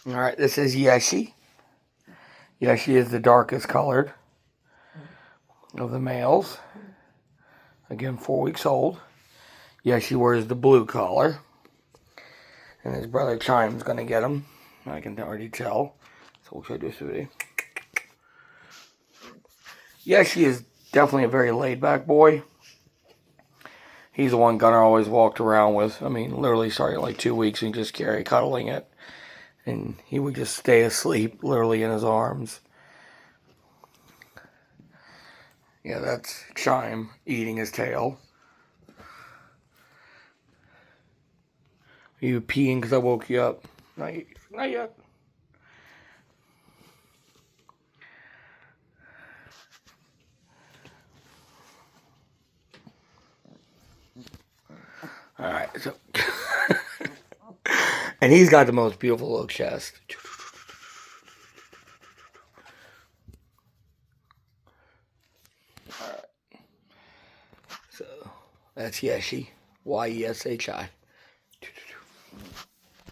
Alright, this is Yeshi. Yeshi is the darkest colored of the males. Again, 4 weeks old. Yeshi wears the blue collar. And his brother Chime's going to get him. I can already tell. So we'll show this video. Yeshi is definitely a very laid-back boy. He's the one Gunnar always walked around with. I mean, literally starting like 2 weeks and just cuddling it. And he would just stay asleep, literally in his arms. Yeah, that's Chime eating his tail. Are you peeing because I woke you up? Not yet. Alright, so... and he's got the most beautiful little chest. Alright. So, that's Yeshi. Yeshi.